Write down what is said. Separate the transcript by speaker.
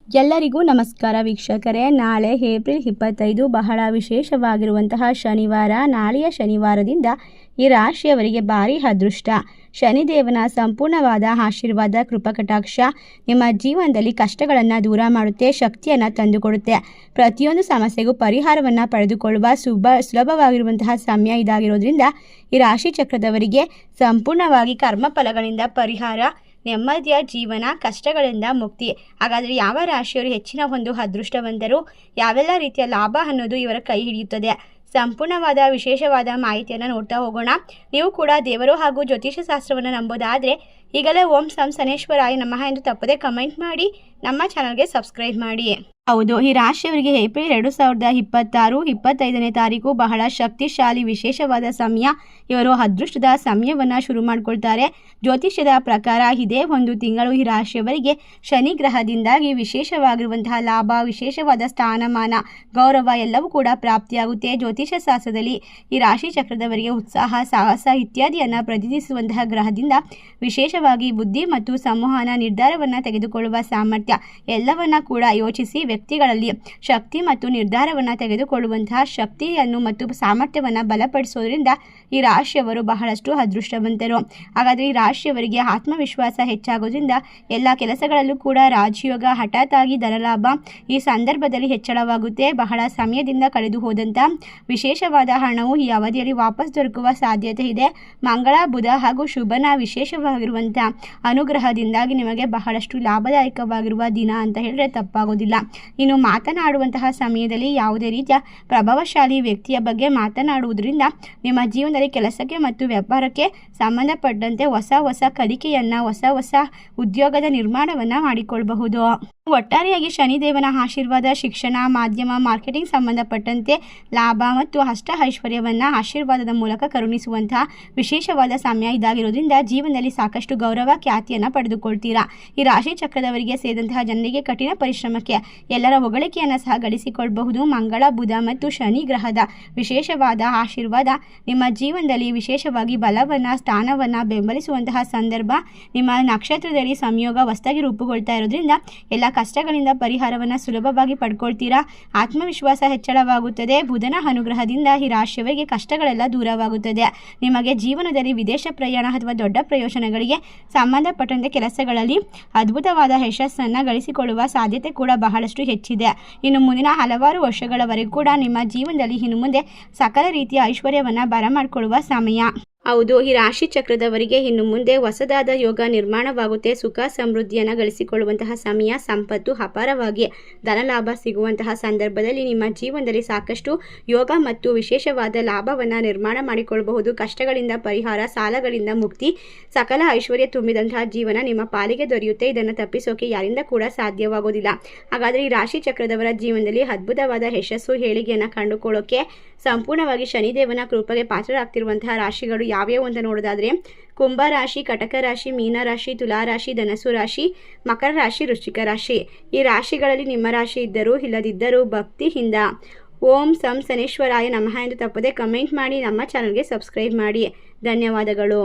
Speaker 1: ಎಲ್ಲರಿಗೂ ನಮಸ್ಕಾರ ವೀಕ್ಷಕರೇ. ನಾಳೆ ಏಪ್ರಿಲ್ 25 ಬಹಳ ವಿಶೇಷವಾಗಿರುವಂತಹ ಶನಿವಾರ. ನಾಳೆಯ ಶನಿವಾರದಿಂದ ಈ ರಾಶಿಯವರಿಗೆ ಭಾರಿ ಅದೃಷ್ಟ. ಶನಿದೇವನ ಸಂಪೂರ್ಣವಾದ ಆಶೀರ್ವಾದ ಕೃಪಕಟಾಕ್ಷ ನಿಮ್ಮ ಜೀವನದಲ್ಲಿ ಕಷ್ಟಗಳನ್ನು ದೂರ ಮಾಡುತ್ತೆ, ಶಕ್ತಿಯನ್ನು ತಂದುಕೊಡುತ್ತೆ. ಪ್ರತಿಯೊಂದು ಸಮಸ್ಯೆಗೂ ಪರಿಹಾರವನ್ನು ಪಡೆದುಕೊಳ್ಳುವ ಸುಲಭವಾಗಿರುವಂತಹ ಸಮಯ ಇದಾಗಿರೋದ್ರಿಂದ ಈ ರಾಶಿ ಚಕ್ರದವರಿಗೆ ಸಂಪೂರ್ಣವಾಗಿ ಕರ್ಮಫಲಗಳಿಂದ ಪರಿಹಾರ, ನೆಮ್ಮದಿಯ ಜೀವನ, ಕಷ್ಟಗಳಿಂದ ಮುಕ್ತಿ. ಹಾಗಾದರೆ ಯಾವ ರಾಶಿಯವರು ಹೆಚ್ಚಿನ ಒಂದು ಅದೃಷ್ಟವಂತರು, ಯಾವೆಲ್ಲ ರೀತಿಯ ಲಾಭ ಅನ್ನೋದು ಇವರ ಕೈ ಹಿಡಿಯುತ್ತದೆ, ಸಂಪೂರ್ಣವಾದ ವಿಶೇಷವಾದ ಮಾಹಿತಿಯನ್ನು ನೋಡ್ತಾ ಹೋಗೋಣ. ನೀವು ಕೂಡ ದೇವರು ಹಾಗೂ ಜ್ಯೋತಿಷ ಶಾಸ್ತ್ರವನ್ನು ನಂಬೋದಾದರೆ ಈಗಲೇ ಓಂ ಸಂ ಶನೇಶ್ವರಾಯ ನಮಃ ಎಂದು ತಪ್ಪದೆ ಕಮೆಂಟ್ ಮಾಡಿ ನಮ್ಮ ಚಾನಲ್ಗೆ ಸಬ್ಸ್ಕ್ರೈಬ್ ಮಾಡಿ. ಹೌದು, ಈ ರಾಶಿಯವರಿಗೆ ಏಪ್ರಿಲ್ 2026 25ನೇ ತಾರೀಕು ಬಹಳ ಶಕ್ತಿಶಾಲಿ ವಿಶೇಷವಾದ ಸಮಯ. ಇವರು ಅದೃಷ್ಟದ ಸಮಯವನ್ನು ಶುರು ಮಾಡಿಕೊಳ್ತಾರೆ. ಜ್ಯೋತಿಷ್ಯದ ಪ್ರಕಾರ ಇದೇ ಒಂದು ತಿಂಗಳು ಈ ರಾಶಿಯವರಿಗೆ ಶನಿ ಗ್ರಹದಿಂದಾಗಿ ವಿಶೇಷವಾಗಿರುವಂತಹ ಲಾಭ, ವಿಶೇಷವಾದ ಸ್ಥಾನಮಾನ, ಗೌರವ ಎಲ್ಲವೂ ಕೂಡ ಪ್ರಾಪ್ತಿಯಾಗುತ್ತೆ. ಜ್ಯೋತಿಷ್ಯ ಶಾಸ್ತ್ರದಲ್ಲಿ ಈ ರಾಶಿ ಚಕ್ರದವರಿಗೆ ಉತ್ಸಾಹ, ಸಾಹಸ ಇತ್ಯಾದಿಯನ್ನು ಪ್ರತಿನಿಧಿಸುವಂತಹ ಗ್ರಹದಿಂದ ವಿಶೇಷವಾಗಿ ಬುದ್ಧಿ ಮತ್ತು ಸಂವಹನ, ನಿರ್ಧಾರವನ್ನು ತೆಗೆದುಕೊಳ್ಳುವ ಸಾಮರ್ಥ್ಯ ಎಲ್ಲವನ್ನ ಕೂಡ ಯೋಚಿಸಿ ವ್ಯಕ್ತಿಗಳಲ್ಲಿ ಶಕ್ತಿ ಮತ್ತು ನಿರ್ಧಾರವನ್ನು ತೆಗೆದುಕೊಳ್ಳುವಂತಹ ಶಕ್ತಿಯನ್ನು ಮತ್ತು ಸಾಮರ್ಥ್ಯವನ್ನು ಬಲಪಡಿಸೋದ್ರಿಂದ ಈ ರಾಶಿಯವರು ಬಹಳಷ್ಟು ಅದೃಷ್ಟವಂತರು. ಹಾಗಾದರೆ ಈ ರಾಶಿಯವರಿಗೆ ಆತ್ಮವಿಶ್ವಾಸ ಹೆಚ್ಚಾಗೋದ್ರಿಂದ ಎಲ್ಲ ಕೆಲಸಗಳಲ್ಲೂ ಕೂಡ ರಾಜಯೋಗ, ಹಠಾತ್ ಆಗಿ ಧನಲಾಭ ಈ ಸಂದರ್ಭದಲ್ಲಿ ಹೆಚ್ಚಳವಾಗುತ್ತೆ. ಬಹಳ ಸಮಯದಿಂದ ಕಳೆದು ಹೋದಂಥ ವಿಶೇಷವಾದ ಹಣವು ಈ ಅವಧಿಯಲ್ಲಿ ವಾಪಸ್ ದೊರಕುವ ಸಾಧ್ಯತೆ ಇದೆ. ಮಂಗಳ, ಬುಧ ಹಾಗೂ ಶುಭನ ವಿಶೇಷವಾಗಿರುವಂಥ ಅನುಗ್ರಹದಿಂದಾಗಿ ನಿಮಗೆ ಬಹಳಷ್ಟು ಲಾಭದಾಯಕವಾಗಿರುವ ದಿನ ಅಂತ ಹೇಳಿದ್ರೆ ತಪ್ಪಾಗೋದಿಲ್ಲ. ಇನ್ನು ಮಾತನಾಡುವಂತಹ ಸಮಯದಲ್ಲಿ ಯಾವುದೇ ರೀತಿಯ ಪ್ರಭಾವಶಾಲಿ ವ್ಯಕ್ತಿಯ ಬಗ್ಗೆ ಮಾತನಾಡುವುದರಿಂದ ನಿಮ್ಮ ಜೀವನದಲ್ಲಿ ಕೆಲಸಕ್ಕೆ ಮತ್ತು ವ್ಯಾಪಾರಕ್ಕೆ ಸಂಬಂಧಪಟ್ಟಂತೆ ಹೊಸ ಕಲಿಕೆಯನ್ನು, ಹೊಸ ಉದ್ಯೋಗದ ನಿರ್ಮಾಣವನ್ನು ಮಾಡಿಕೊಳ್ಳಬಹುದು. ಒಟ್ಟಾರೆಯಾಗಿ ಶನಿದೇವನ ಆಶೀರ್ವಾದ ಶಿಕ್ಷಣ, ಮಾಧ್ಯಮ, ಮಾರ್ಕೆಟಿಂಗ್ ಸಂಬಂಧಪಟ್ಟಂತೆ ಲಾಭ ಮತ್ತು ಅಷ್ಟ ಐಶ್ವರ್ಯವನ್ನು ಆಶೀರ್ವಾದದ ಮೂಲಕ ಕರುಣಿಸುವಂತಹ ವಿಶೇಷವಾದ ಸಮಯ ಇದಾಗಿರೋದ್ರಿಂದ ಜೀವನದಲ್ಲಿ ಸಾಕಷ್ಟು ಗೌರವ, ಖ್ಯಾತಿಯನ್ನು ಪಡೆದುಕೊಳ್ತೀರಾ. ಈ ರಾಶಿ ಚಕ್ರದವರಿಗೆ ಸೇರಿದಂತಹ ಜನರಿಗೆ ಕಠಿಣ ಪರಿಶ್ರಮಕ್ಕೆ ಎಲ್ಲರ ಹೊಗಳಿಕೆಯನ್ನು ಸಹ ಗಳಿಸಿಕೊಳ್ಳಬಹುದು. ಮಂಗಳ, ಬುಧ ಮತ್ತು ಶನಿ ಗ್ರಹದ ವಿಶೇಷವಾದ ಆಶೀರ್ವಾದ ನಿಮ್ಮ ಜೀವನದಲ್ಲಿ ವಿಶೇಷವಾಗಿ ಬಲವನ್ನು, ಸ್ಥಾನವನ್ನು ಬೆಂಬಲಿಸುವಂತಹ ಸಂದರ್ಭ. ನಿಮ್ಮ ನಕ್ಷತ್ರದಲ್ಲಿ ಸಂಯೋಗ ಹೊಸದಾಗಿ ರೂಪುಗೊಳ್ತಾ ಇರೋದ್ರಿಂದ ಎಲ್ಲ ಕಷ್ಟಗಳಿಂದ ಪರಿಹಾರವನ್ನು ಸುಲಭವಾಗಿ ಪಡ್ಕೊಳ್ತೀರಾ. ಆತ್ಮವಿಶ್ವಾಸ ಹೆಚ್ಚಳವಾಗುತ್ತದೆ. ಬುಧನ ಅನುಗ್ರಹದಿಂದ ಈ ರಾಶಿಯವರಿಗೆ ಕಷ್ಟಗಳೆಲ್ಲ ದೂರವಾಗುತ್ತದೆ. ನಿಮಗೆ ಜೀವನದಲ್ಲಿ ವಿದೇಶ ಪ್ರಯಾಣ ಅಥವಾ ದೊಡ್ಡ ಪ್ರಯೋಜನಗಳಿಗೆ ಸಂಬಂಧಪಟ್ಟಂತೆ ಕೆಲಸಗಳಲ್ಲಿ ಅದ್ಭುತವಾದ ಯಶಸ್ಸನ್ನು ಗಳಿಸಿಕೊಳ್ಳುವ ಸಾಧ್ಯತೆ ಕೂಡ ಬಹಳಷ್ಟು ಹೆಚ್ಚಿದೆ. ಇನ್ನು ಮುಂದಿನ ಹಲವಾರು ವರ್ಷಗಳವರೆಗೂ ಕೂಡ ನಿಮ್ಮ ಜೀವನದಲ್ಲಿ ಇನ್ನು ಮುಂದೆ ಸಕಲ ರೀತಿಯ ಐಶ್ವರ್ಯವನ್ನು ಬರಮಾಡಿಕೊಳ್ಳುವ ಸಮಯ. ಹೌದು, ಈ ರಾಶಿ ಚಕ್ರದವರಿಗೆ ಇನ್ನು ಮುಂದೆ ಹೊಸದಾದ ಯೋಗ ನಿರ್ಮಾಣವಾಗುತ್ತೆ. ಸುಖ ಸಮೃದ್ಧಿಯನ್ನು ಗಳಿಸಿಕೊಳ್ಳುವಂತಹ ಸಮಯ. ಸಂಪತ್ತು ಅಪಾರವಾಗಿ ಧನಲಾಭ ಸಿಗುವಂತಹ ಸಂದರ್ಭದಲ್ಲಿ ನಿಮ್ಮ ಜೀವನದಲ್ಲಿ ಸಾಕಷ್ಟು ಯೋಗ ಮತ್ತು ವಿಶೇಷವಾದ ಲಾಭವನ್ನು ನಿರ್ಮಾಣ ಮಾಡಿಕೊಳ್ಳಬಹುದು. ಕಷ್ಟಗಳಿಂದ ಪರಿಹಾರ, ಸಾಲಗಳಿಂದ ಮುಕ್ತಿ, ಸಕಲ ಐಶ್ವರ್ಯ ತುಂಬಿದಂತಹ ಜೀವನ ನಿಮ್ಮ ಪಾಲಿಗೆ ದೊರೆಯುತ್ತೆ. ಇದನ್ನು ತಪ್ಪಿಸೋಕೆ ಯಾರಿಂದ ಕೂಡ ಸಾಧ್ಯವಾಗೋದಿಲ್ಲ. ಹಾಗಾದರೆ ಈ ರಾಶಿ ಚಕ್ರದವರ ಜೀವನದಲ್ಲಿ ಅದ್ಭುತವಾದ ಯಶಸ್ಸು, ಏಳಿಗೆಯನ್ನು ಕಂಡುಕೊಳ್ಳೋಕೆ ಸಂಪೂರ್ಣವಾಗಿ ಶನಿದೇವನ ಕೃಪೆಗೆ ಪಾತ್ರರಾಗ್ತಿರುವಂತಹ ರಾಶಿಗಳು ಯಾವ್ಯಾವು ಅಂತ ನೋಡೋದಾದರೆ ಕುಂಭ ರಾಶಿ, ಕಟಕ ರಾಶಿ, ಮೀನ ರಾಶಿ, ತುಲಾ ರಾಶಿ, ಧನಸ್ಸು ರಾಶಿ, ಮಕರ ರಾಶಿ, ವೃಶ್ಚಿಕ ರಾಶಿ. ಈ ರಾಶಿಗಳಲ್ಲಿ ನಿಮ್ಮ ರಾಶಿ ಇದ್ದರೂ ಇಲ್ಲದಿದ್ದರೂ ಭಕ್ತಿಯಿಂದ ಓಂ ಸಂ ಶನೇಶ್ವರಾಯ ನಮಃ ಎಂದು ತಪ್ಪದೆ ಕಮೆಂಟ್ ಮಾಡಿ ನಮ್ಮ ಚಾನಲ್ಗೆ ಸಬ್ಸ್ಕ್ರೈಬ್ ಮಾಡಿ. ಧನ್ಯವಾದಗಳು.